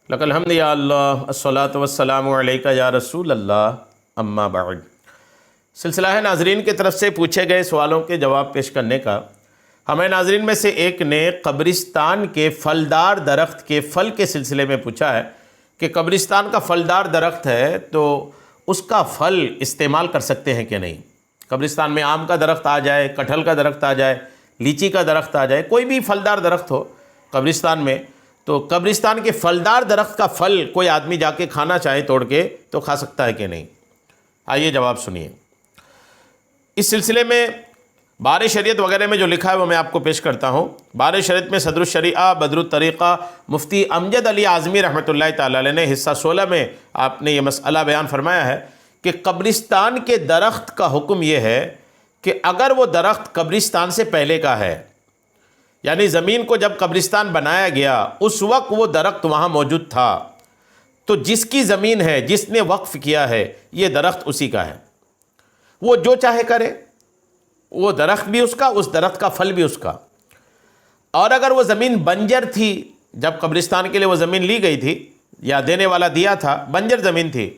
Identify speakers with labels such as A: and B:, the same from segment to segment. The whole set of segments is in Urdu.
A: لک الحمد یا اللہ الصلاۃ والسلام علیکہ یا رسول اللہ اما بعد۔ سلسلہ ہے ناظرین کی طرف سے پوچھے گئے سوالوں کے جواب پیش کرنے کا۔ ہمیں ناظرین میں سے ایک نے قبرستان کے پھلدار درخت کے پھل کے سلسلے میں پوچھا ہے کہ قبرستان کا پھلدار درخت ہے تو اس کا پھل استعمال کر سکتے ہیں کہ نہیں۔ قبرستان میں آم کا درخت آ جائے، کٹہل کا درخت آ جائے، لیچی کا درخت آ جائے، کوئی بھی پھلدار درخت ہو قبرستان میں، تو قبرستان کے پھلدار درخت کا پھل کوئی آدمی جا کے کھانا چاہے توڑ کے تو کھا سکتا ہے کہ نہیں۔ آئیے جواب سنیے۔ اس سلسلے میں بار شریعت وغیرہ میں جو لکھا ہے وہ میں آپ کو پیش کرتا ہوں۔ بار شریعت میں صدر الشریعہ بدر الطریقہ مفتی امجد علی اعظمی رحمۃ اللہ تعالی علیہ نے حصہ 16 میں آپ نے یہ مسئلہ بیان فرمایا ہے کہ قبرستان کے درخت کا حکم یہ ہے کہ اگر وہ درخت قبرستان سے پہلے کا ہے، یعنی زمین کو جب قبرستان بنایا گیا اس وقت وہ درخت وہاں موجود تھا، تو جس کی زمین ہے، جس نے وقف کیا ہے، یہ درخت اسی کا ہے، وہ جو چاہے کرے، وہ درخت بھی اس کا، اس درخت کا پھل بھی اس کا۔ اور اگر وہ زمین بنجر تھی، جب قبرستان کے لیے وہ زمین لی گئی تھی یا دینے والا دیا تھا، بنجر زمین تھی،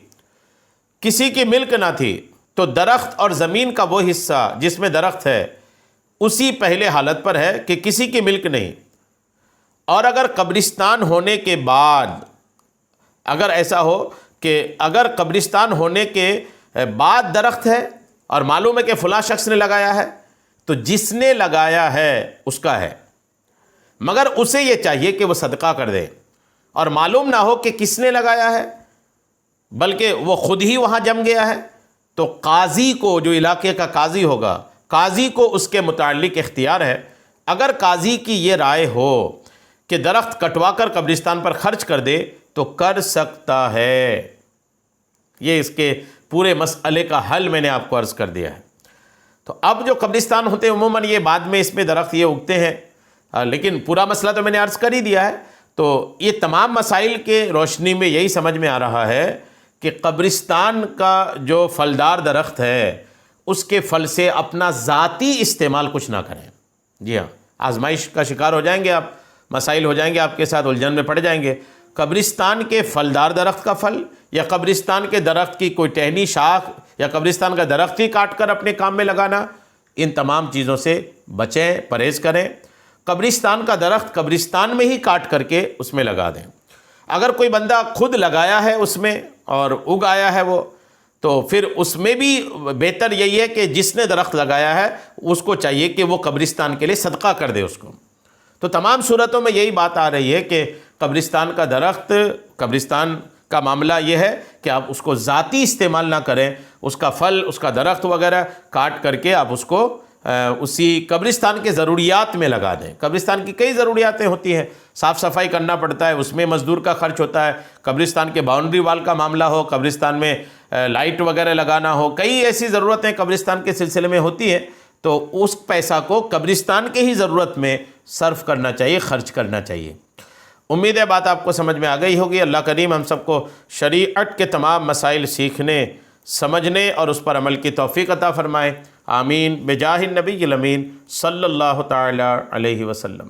A: کسی کی ملک نہ تھی، تو درخت اور زمین کا وہ حصہ جس میں درخت ہے اسی پہلے حالت پر ہے کہ کسی کی ملک نہیں۔ اور اگر قبرستان ہونے کے بعد، اگر ایسا ہو کہ اگر قبرستان ہونے کے بعد درخت ہے اور معلوم ہے کہ فلاں شخص نے لگایا ہے، تو جس نے لگایا ہے اس کا ہے، مگر اسے یہ چاہیے کہ وہ صدقہ کر دے، اور معلوم نہ ہو کہ کس نے لگایا ہے بلکہ وہ خود ہی وہاں جم گیا ہے، تو قاضی کو، جو علاقے کا قاضی ہوگا، قاضی کو اس کے متعلق اختیار ہے۔ اگر قاضی کی یہ رائے ہو کہ درخت کٹوا کر قبرستان پر خرچ کر دے تو کر سکتا ہے۔ یہ اس کے پورے مسئلے کا حل میں نے آپ کو عرض کر دیا ہے۔ تو اب جو قبرستان ہوتے ہیں عموماً یہ بعد میں اس میں درخت یہ اگتے ہیں، لیکن پورا مسئلہ تو میں نے عرض کر ہی دیا ہے۔ تو یہ تمام مسائل کے روشنی میں یہی سمجھ میں آ رہا ہے کہ قبرستان کا جو پھلدار درخت ہے اس کے پھل سے اپنا ذاتی استعمال کچھ نہ کریں۔ جی ہاں، آزمائش کا شکار ہو جائیں گے آپ، مسائل ہو جائیں گے آپ کے ساتھ، الجھن میں پڑ جائیں گے۔ قبرستان کے پھلدار درخت کا پھل یا قبرستان کے درخت کی کوئی ٹہنی شاخ یا قبرستان کا درخت ہی کاٹ کر اپنے کام میں لگانا، ان تمام چیزوں سے بچیں، پرہیز کریں۔ قبرستان کا درخت قبرستان میں ہی کاٹ کر کے اس میں لگا دیں۔ اگر کوئی بندہ خود لگایا ہے اس میں اور اگ آیا ہے وہ، تو پھر اس میں بھی بہتر یہی ہے کہ جس نے درخت لگایا ہے اس کو چاہیے کہ وہ قبرستان کے لیے صدقہ کر دے اس کو۔ تو تمام صورتوں میں یہی بات آ رہی ہے کہ قبرستان کا درخت، قبرستان کا معاملہ یہ ہے کہ آپ اس کو ذاتی استعمال نہ کریں، اس کا پھل، اس کا درخت وغیرہ کاٹ کر کے آپ اس کو اسی قبرستان کے ضروریات میں لگا دیں۔ قبرستان کی کئی ضروریاتیں ہوتی ہیں، صاف صفائی کرنا پڑتا ہے، اس میں مزدور کا خرچ ہوتا ہے، قبرستان کے باؤنڈری وال کا معاملہ ہو، قبرستان میں لائٹ وغیرہ لگانا ہو، کئی ایسی ضرورتیں قبرستان کے سلسلے میں ہوتی ہیں، تو اس پیسہ کو قبرستان کے ہی ضرورت میں صرف کرنا چاہیے، خرچ کرنا چاہیے۔ امید ہے بات آپ کو سمجھ میں آ گئی ہوگی۔ اللہ کریم ہم سب کو شریعت کے تمام مسائل سیکھنے، سمجھنے اور اس پر عمل کی توفیق عطا فرمائے۔ آمین بجاہ النبی الامین صلی اللہ تعالی علیہ وسلم۔